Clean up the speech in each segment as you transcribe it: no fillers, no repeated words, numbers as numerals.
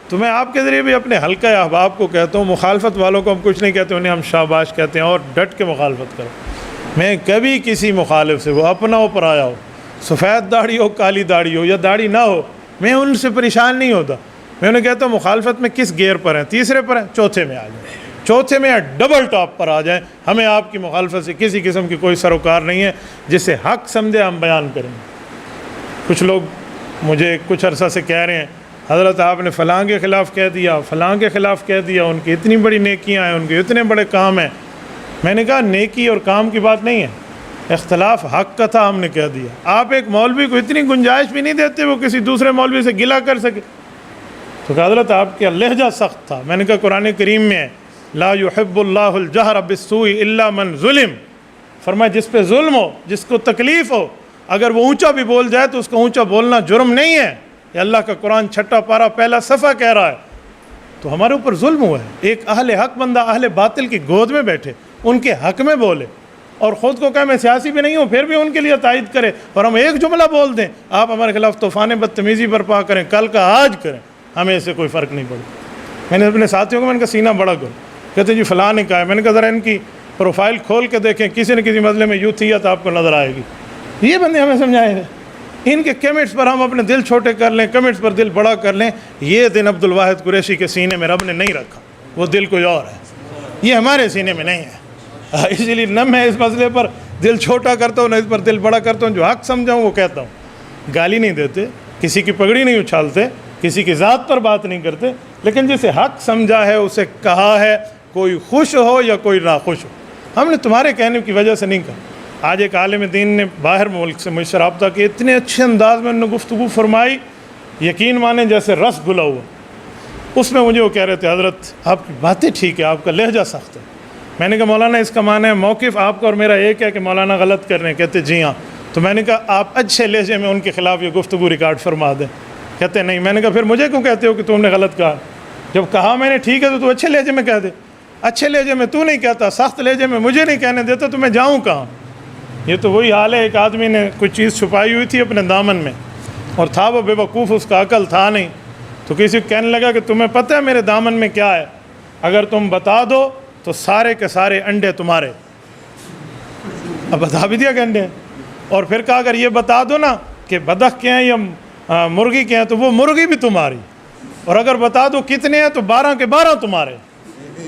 تو میں آپ کے ذریعے بھی اپنے حلقہ احباب کو کہتا ہوں، مخالفت والوں کو ہم کچھ نہیں کہتے، انہیں ہم شاباش کہتے ہیں، اور ڈٹ کے مخالفت کرو۔ میں کبھی کسی مخالف سے، وہ اپنا ہو پرایا ہو، سفید داڑھی ہو کالی داڑھی ہو یا داڑھی نہ ہو، میں ان سے پریشان نہیں ہوتا۔ میں انہیں کہتا ہوں مخالفت میں کس گیئر پر ہیں، تیسرے پر ہیں، چوتھے میں آ جائیں، چوتھے میں یا ڈبل ٹاپ پر آ جائیں، ہمیں آپ کی مخالفت سے کسی قسم کی کوئی سروکار نہیں ہے، جسے حق سمجھے ہم بیان کریں۔ کچھ لوگ مجھے کچھ عرصہ سے کہہ رہے ہیں حضرت آپ نے فلاں کے خلاف کہہ دیا، فلاں کے خلاف کہہ دیا، ان کی اتنی بڑی نیکیاں ہیں، ان کے اتنے بڑے کام ہیں۔ میں نے کہا نیکی اور کام کی بات نہیں ہے، اختلاف حق کا تھا، ہم نے کہہ دیا۔ آپ ایک مولوی کو اتنی گنجائش بھی نہیں دیتے وہ کسی دوسرے مولوی سے گلہ کر سکے۔ تو کہا حضرت آپ کا لہجہ سخت تھا۔ میں نے کہا قرآن کریم میں ہے لا يحب اللہ الجہر بالسوء الا من ظلم، فرمایا جس پہ ظلم ہو، جس کو تکلیف ہو، اگر وہ اونچا بھی بول جائے تو اس کا اونچا بولنا جرم نہیں ہے۔ یہ اللہ کا قرآن 6 پارہ پہلا صفحہ کہہ رہا ہے۔ تو ہمارے اوپر ظلم ہوا ہے، ایک اہل حق بندہ اہل باطل کی گود میں بیٹھے، ان کے حق میں بولے، اور خود کو کہے میں سیاسی بھی نہیں ہوں، پھر بھی ان کے لیے تائید کرے، اور ہم ایک جملہ بول دیں، آپ ہمارے خلاف طوفان بدتمیزی برپا کریں، کل کا آج کریں، ہمیں اس سے کوئی فرق نہیں پڑے۔ میں نے اپنے ساتھیوں کو، میں نے کہا سینہ بڑا کرو، کہتے جی فلاں نے کہا ہے۔ میں نے کہا ذرا ان کی پروفائل کھول کے دیکھیں، کسی نہ کسی مسئلے میں یوتھیت آپ کو نظر آئے گی۔ یہ بندے ہمیں سمجھائے ہیں، ان کے کمنٹس پر ہم اپنے دل چھوٹے کر لیں، کمنٹس پر دل بڑا کر لیں۔ یہ دن عبد الواحد قریشی کے سینے میں رب نے نہیں رکھا، وہ دل کوئی اور ہے، یہ ہمارے سینے میں نہیں ہے۔ اسی لیے نہ میں اس مسئلے پر دل چھوٹا کرتا ہوں، نہ اس پر دل بڑا کرتا ہوں، جو حق سمجھاؤں وہ کہتا ہوں۔ گالی نہیں دیتے، کسی کی پگڑی نہیں اچھالتے، کسی کی ذات پر بات نہیں کرتے، لیکن جسے حق سمجھا ہے اسے کہا ہے، کوئی خوش ہو یا کوئی ناخوش ہو۔ ہم نے تمہارے کہنے کی وجہ سے نہیں کہا۔ آج ایک عالم دین نے باہر ملک سے مجھ سے رابطہ کیا، اتنے اچھے انداز میں انہوں نے گفتگو فرمائی، یقین مانیں جیسے رس گھلا ہوا۔ اس میں مجھے وہ کہہ رہے تھے حضرت آپ کی باتیں ٹھیک ہے، آپ کا لہجہ سخت ہے۔ میں نے کہا مولانا اس کا معنی ہے موقف آپ کا اور میرا ایک ہے کہ مولانا غلط کر رہے ہیں؟ کہتے جی ہاں۔ تو میں نے کہا آپ اچھے لہجے میں ان کے خلاف یہ گفتگو ریکارڈ فرما دیں۔ کہتے نہیں۔ میں نے کہا پھر مجھے کیوں کہتے ہو کہ تم نے غلط کہا؟ جب کہا میں نے ٹھیک ہے تو اچھے لہجے میں کہہ دے۔ اچھے لہجے میں تو نہیں کہتا، سخت لہجے میں مجھے نہیں کہنے دیتا، تو میں جاؤں کہاں؟ یہ تو وہی حال ہے، ایک آدمی نے کوئی چیز چھپائی ہوئی تھی اپنے دامن میں، اور تھا وہ بے وقوف، اس کا عقل تھا نہیں، تو کسی کو کہنے لگا کہ تمہیں پتہ ہے میرے دامن میں کیا ہے؟ اگر تم بتا دو تو سارے کے سارے انڈے تمہارے۔ اب بتا بھی دیا کہ انڈے ہیں، اور پھر کہا اگر یہ بتا دو نا کہ بدخ کے ہیں یا مرغی کے ہیں تو وہ مرغی بھی تمہاری، اور اگر بتا دو کتنے ہیں تو 12 کے 12 تمہارے۔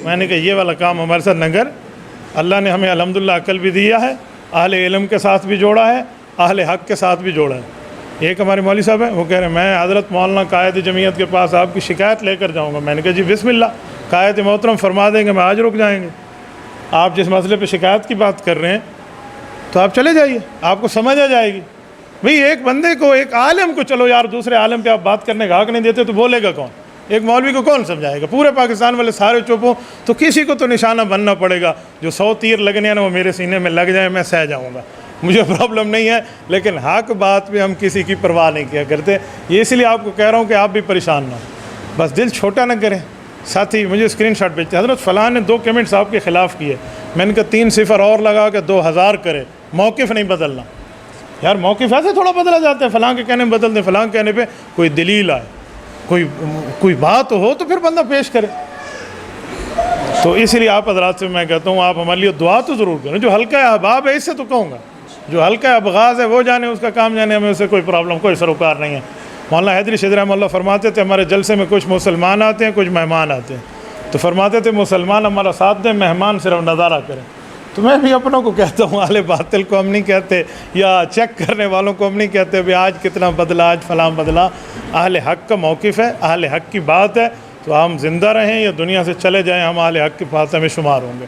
میں نے کہا یہ والا کام ہمارے ساتھ نہ کر۔ اللہ نے ہمیں الحمدللہ عقل بھی دیا ہے، اہل علم کے ساتھ بھی جوڑا ہے، اہل حق کے ساتھ بھی جوڑا ہے۔ ایک ہمارے مولوی صاحب ہیں، وہ کہہ رہے ہیں میں حضرت مولانا قائد جمعیت کے پاس آپ کی شکایت لے کر جاؤں گا۔ میں نے کہا جی بسم اللہ، قائد محترم فرما دیں گے میں آج رک جائیں گے۔ آپ جس مسئلے پہ شکایت کی بات کر رہے ہیں تو آپ چلے جائیے، آپ کو سمجھ آ جائے گی۔ بھئی ایک بندے کو، ایک عالم کو، چلو یار دوسرے عالم پہ آپ بات کرنے کا حق نہیں دیتے تو بولے گا کون؟ ایک مولوی کو کون سمجھائے گا؟ پورے پاکستان والے سارے چپ ہوں تو کسی کو تو نشانہ بننا پڑے گا۔ جو 100 تیر لگنے ہیں نا وہ میرے سینے میں لگ جائیں، میں سہ جاؤں گا، مجھے پرابلم نہیں ہے، لیکن حق بات پہ ہم کسی کی پرواہ نہیں کیا کرتے۔ یہ اس لیے آپ کو کہہ رہا ہوں کہ آپ بھی پریشان نہ ہوں، بس دل چھوٹا نہ کریں۔ ساتھی مجھے اسکرین شاٹ بھیجتے ہیں حضرت فلاں نے 2 کمنٹس آپ کے خلاف کیے، میں نے کہا 3 صفر اور لگا کے 2000 کرے، موقف نہیں بدلنا۔ یار موقف ایسے تھوڑا بدلا جاتا ہے، فلاں کے کہنے میں بدل دیں، فلاں کے کہنے پہ کوئی دلیل آئے، کوئی بات ہو تو پھر بندہ پیش کرے۔ تو اس لیے آپ حضرات سے میں کہتا ہوں آپ ہمارے لیے دعا تو ضرور کریں۔ جو حلقہ احباب ہے اس سے تو کہوں گا، جو حلقہ ابغاض ہے وہ جانے، اس کا کام جانے، ہمیں اس سے کوئی پرابلم، کوئی سروکار نہیں ہے۔ مولانا حیدری شیخ رحمہ اللہ فرماتے تھے ہمارے جلسے میں کچھ مسلمان آتے ہیں، کچھ مہمان آتے ہیں، تو فرماتے تھے مسلمان ہمارا ساتھ دیں، مہمان صرف نظارہ کریں۔ تو میں بھی اپنوں کو کہتا ہوں، اہل باطل کو ہم نہیں کہتے، یا چیک کرنے والوں کو ہم نہیں کہتے بھی آج کتنا بدلا، آج فلاں بدلا۔ اہل حق کا موقف ہے، اہل حق کی بات ہے، تو ہم زندہ رہیں یا دنیا سے چلے جائیں، ہم اہل حق کی بات میں شمار ہوں گے۔